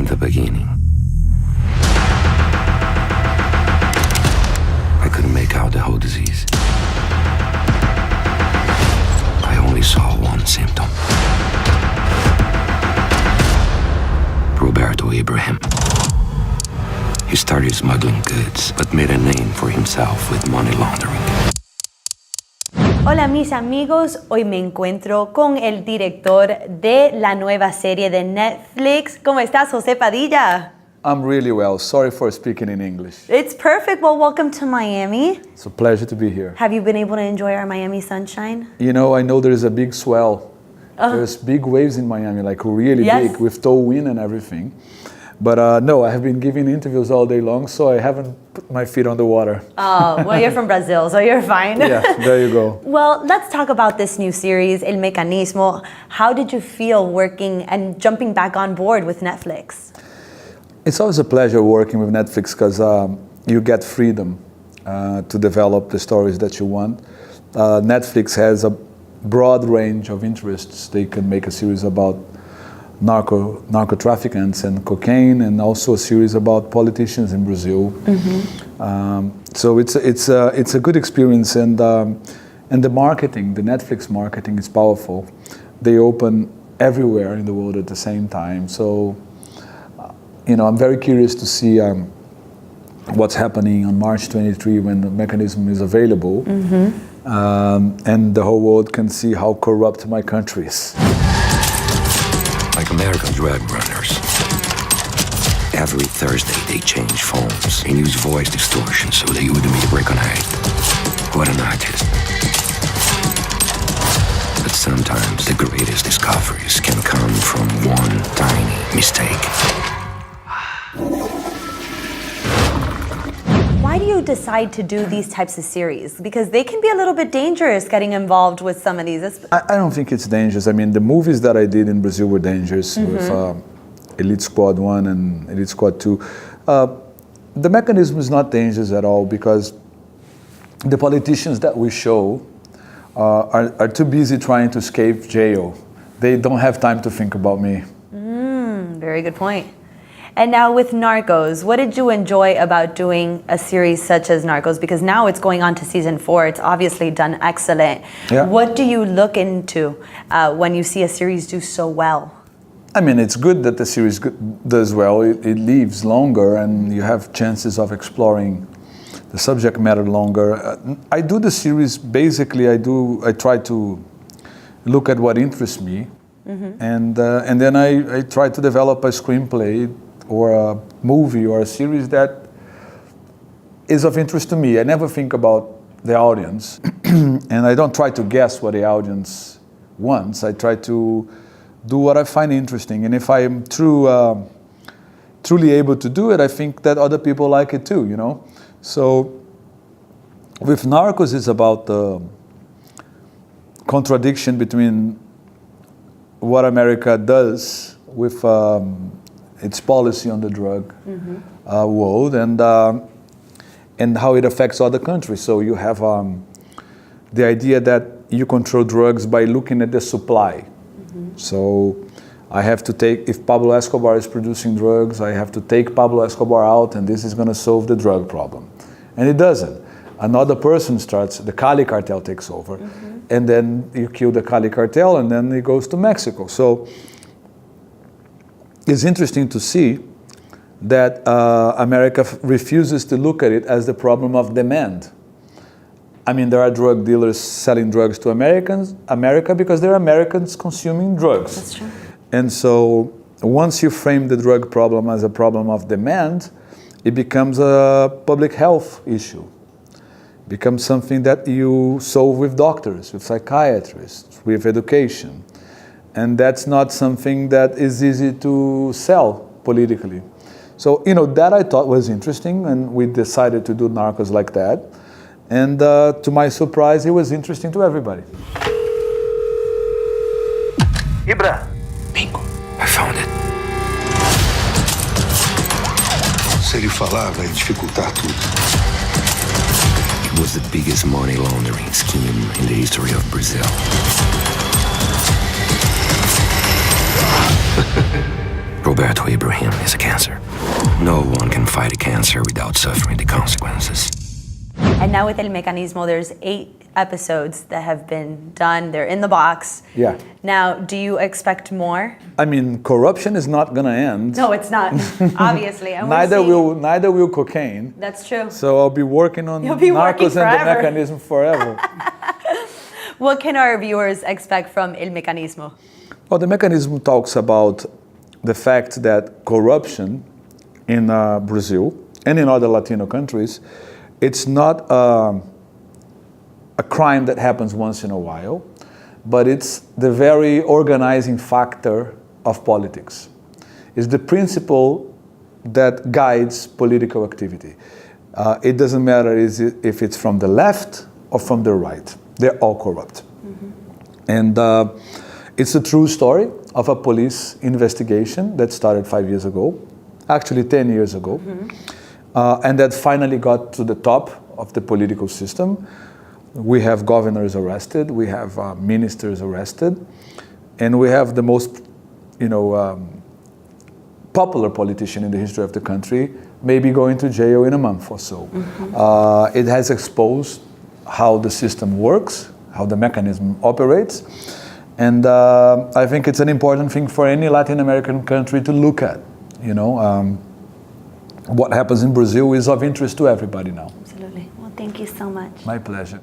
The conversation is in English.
in the beginning. I couldn't make out the whole disease. I only saw one symptom. Roberto Abraham. He started smuggling goods, but made a name for himself with money laundering. Hola mis amigos, hoy me encuentro con el director de la nueva serie de Netflix. ¿Cómo estás, José Padilha? I'm really well. Sorry for speaking in English. It's perfect. Well, welcome to Miami. It's a pleasure to be here. Have you been able to enjoy our Miami sunshine? You know, I know there's a big swell. There's big waves in Miami, like really big, with tall wind and everything. But no, I have been giving interviews all day long, so I haven't put my feet on the water. Oh, well, you're from Brazil, so you're fine. Yeah, there you go. Well, let's talk about this new series, El Mecanismo. How did you feel working and jumping back on board with Netflix? It's always a pleasure working with Netflix because you get freedom to develop the stories that you want. Netflix has a broad range of interests. They can make a series about narco traffickants and cocaine, and also a series about politicians in Brazil. Mm-hmm. So it's a good experience, and the marketing, the Netflix marketing, is powerful. They open everywhere in the world at the same time. So you know, I'm very curious to see what's happening on March 23 when the Mechanism is available, and the whole world can see how corrupt my country is. Like American drug runners. Every Thursday they change phones and use voice distortion so they wouldn't be recognized. What an artist. But sometimes the greatest discoveries can come from one tiny mistake. Why do you decide to do these types of series? Because they can be a little bit dangerous getting involved with some of these. I don't think it's dangerous. I mean, the movies that I did in Brazil were dangerous with Elite Squad 1 and Elite Squad 2. The Mechanism is not dangerous at all because the politicians that we show are too busy trying to escape jail. They don't have time to think about me. Very good point. And now with Narcos, what did you enjoy about doing a series such as Narcos? Because now it's going on to season 4. It's obviously done excellent. Yeah. What do you look into when you see a series do so well? I mean, it's good that the series does well. It lives longer and you have chances of exploring the subject matter longer. I do the series, basically I try to look at what interests me, and then I try to develop a screenplay or a movie or a series that is of interest to me. I never think about the audience, and I don't try to guess what the audience wants. I try to do what I find interesting, and if I am truly able to do it, I think that other people like it too, you know? So with Narcos, it's about the contradiction between what America does with its policy on the drug world and how it affects other countries. So you have the idea that you control drugs by looking at the supply. So I have to take, if Pablo Escobar is producing drugs, I have to take Pablo Escobar out and this is going to solve the drug problem. And it doesn't. Another person starts, the Cali cartel takes over, and then you kill the Cali cartel and then it goes to Mexico. So it's interesting to see that America refuses to look at it as the problem of demand. I mean, there are drug dealers selling drugs to America because there are Americans consuming drugs. That's true. And so once you frame the drug problem as a problem of demand, it becomes a public health issue. It becomes something that you solve with doctors, with psychiatrists, with education. And that's not something that is easy to sell politically. So, you know, that I thought was interesting, and we decided to do Narcos like that. And to my surprise, it was interesting to everybody. Ibra! Bingo, I found it. Se ele falar, vai dificultar tudo. It was the biggest money laundering scheme in the history of Brazil. Roberto to Ibrahim is a cancer. No one can fight a cancer without suffering the consequences. And now with El Mecanismo, there's 8 episodes that have been done. They're in the box. Yeah. Now, do you expect more? I mean, corruption is not going to end. No, it's not, obviously. And Neither will cocaine. That's true. So I'll be working on You'll be working Narcos and the forever. Mecanism forever. What can our viewers expect from El Mecanismo? Well, the Mechanism talks about the fact that corruption in Brazil and in other Latino countries, it's not a crime that happens once in a while, but it's the very organizing factor of politics. It's the principle that guides political activity. It doesn't matter if it's from the left or from the right. They're all corrupt. Mm-hmm. And it's a true story of a police investigation that started 5 years ago, actually 10 years ago, and that finally got to the top of the political system. We have governors arrested, we have ministers arrested, and we have the most, popular politician in the history of the country maybe going to jail in a month or so. Mm-hmm. It has exposed how the system works, how the mechanism operates, and I think it's an important thing for any Latin American country to look at. What happens in Brazil is of interest to everybody now. Absolutely. Well, thank you so much. My pleasure.